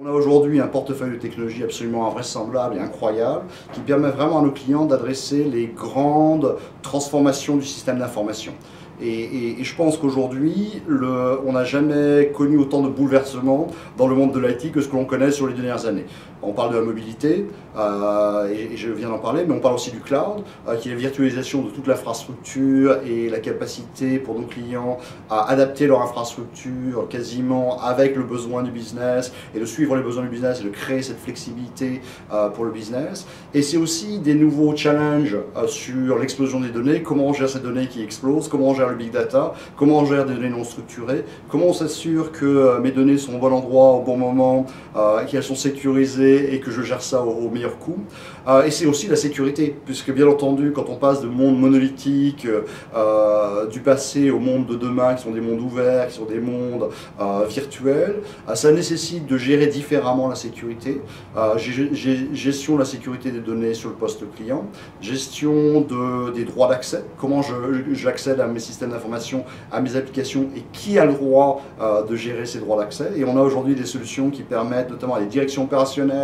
On a aujourd'hui un portefeuille de technologies absolument invraisemblable et incroyable qui permet vraiment à nos clients d'adresser les grandes transformations du système d'information. Et je pense qu'aujourd'hui, on n'a jamais connu autant de bouleversements dans le monde de l'IT que ce que l'on connaît sur les dernières années. On parle de la mobilité, et je viens d'en parler, mais on parle aussi du cloud, qui est la virtualisation de toute l'infrastructure et la capacité pour nos clients à adapter leur infrastructure quasiment avec le besoin du business et de suivre les besoins du business et de créer cette flexibilité pour le business. Et c'est aussi des nouveaux challenges sur l'explosion des données, comment on gère ces données qui explosent, comment on gère le big data, comment on gère des données non structurées, comment on s'assure que mes données sont au bon endroit, au bon moment, qu'elles sont sécurisées et que je gère ça au meilleur coût. Et c'est aussi la sécurité, puisque bien entendu, quand on passe de monde monolithique du passé au monde de demain, qui sont des mondes ouverts, qui sont des mondes virtuels, ça nécessite de gérer différemment la sécurité. Gestion de la sécurité des données sur le poste client, gestion des droits d'accès, comment j'accède à mes systèmes d'information, à mes applications et qui a le droit de gérer ces droits d'accès. Et on a aujourd'hui des solutions qui permettent notamment à les directions opérationnelles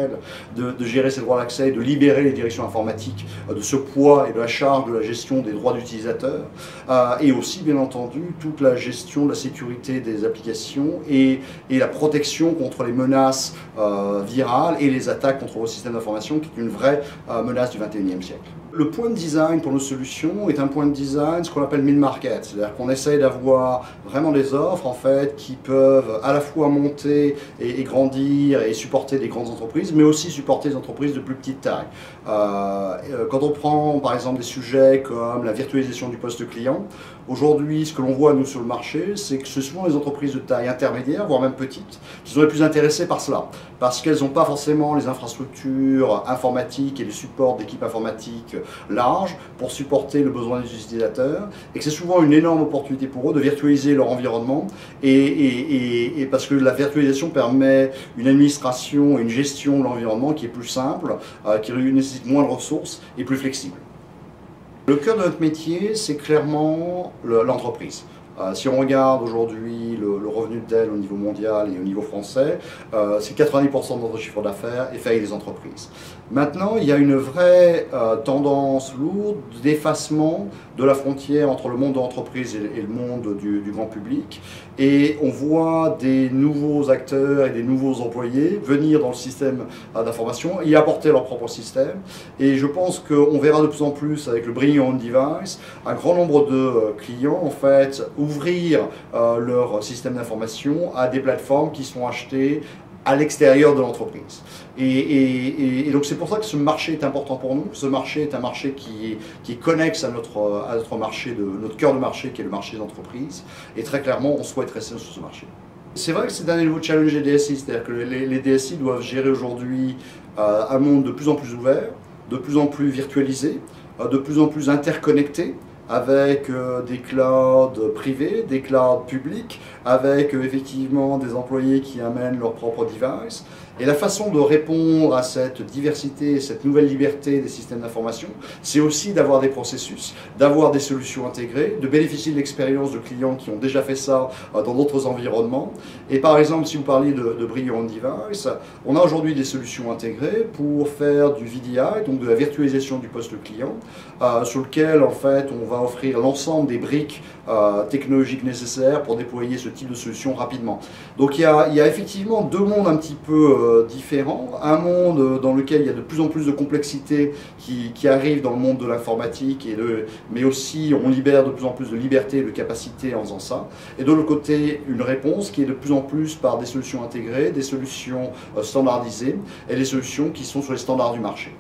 de gérer ces droits d'accès, de libérer les directions informatiques de ce poids et de la charge de la gestion des droits d'utilisateur, et aussi bien entendu toute la gestion de la sécurité des applications et la protection contre les menaces virales et les attaques contre vos systèmes d'information, qui est une vraie menace du XXIe siècle. Le point de design pour nos solutions est un point de design, ce qu'on appelle mid-market, c'est-à-dire qu'on essaye d'avoir vraiment des offres en fait qui peuvent à la fois monter et grandir et supporter des grandes entreprises, mais aussi supporter des entreprises de plus petite taille. Quand on prend par exemple des sujets comme la virtualisation du poste client, aujourd'hui ce que l'on voit nous sur le marché, c'est que ce sont les entreprises de taille intermédiaire, voire même petites, qui sont les plus intéressées par cela, parce qu'elles n'ont pas forcément les infrastructures informatiques et les supports d'équipes informatiques larges pour supporter le besoin des utilisateurs, et que c'est souvent une énorme opportunité pour eux de virtualiser leur environnement, et parce que la virtualisation permet une administration et une gestion de l'environnement qui est plus simple, qui nécessite moins de ressources et plus flexible. Le cœur de notre métier, c'est clairement l'entreprise. Si on regarde aujourd'hui le revenu de Dell au niveau mondial et au niveau français, c'est 90% de notre chiffre d'affaires est fait avec les entreprises. Maintenant, il y a une vraie tendance lourde d'effacement de la frontière entre le monde de l'entreprise et le monde du grand public. Et on voit des nouveaux acteurs et des nouveaux employés venir dans le système d'information et apporter leur propre système. Et je pense qu'on verra de plus en plus avec le Bring Your Own Device un grand nombre de clients en fait ouvrir leur système d'information à des plateformes qui sont achetées à l'extérieur de l'entreprise. Et donc c'est pour ça que ce marché est important pour nous. Ce marché est un marché qui est connexe à notre marché, notre cœur de marché qui est le marché d'entreprise. Et très clairement, on souhaite rester sur ce marché. C'est vrai que c'est un nouveau challenge des DSI, c'est-à-dire que les DSI doivent gérer aujourd'hui un monde de plus en plus ouvert, de plus en plus virtualisé, de plus en plus interconnecté, avec des clouds privés, des clouds publics, avec effectivement des employés qui amènent leur propre device. Et la façon de répondre à cette diversité, cette nouvelle liberté des systèmes d'information, c'est aussi d'avoir des processus, d'avoir des solutions intégrées, de bénéficier de l'expérience de clients qui ont déjà fait ça dans d'autres environnements. Et par exemple, si vous parliez de Bring Your Own Device, on a aujourd'hui des solutions intégrées pour faire du VDI, donc de la virtualisation du poste client, sur lequel en fait on va offrir l'ensemble des briques technologiques nécessaires pour déployer ce type de solution rapidement. Donc il y a effectivement deux mondes un petit peu différents. Un monde dans lequel il y a de plus en plus de complexité qui arrive dans le monde de l'informatique, mais aussi on libère de plus en plus de liberté et de capacité en faisant ça. Et de l'autre côté, une réponse qui est de plus en plus par des solutions intégrées, des solutions standardisées et des solutions qui sont sur les standards du marché.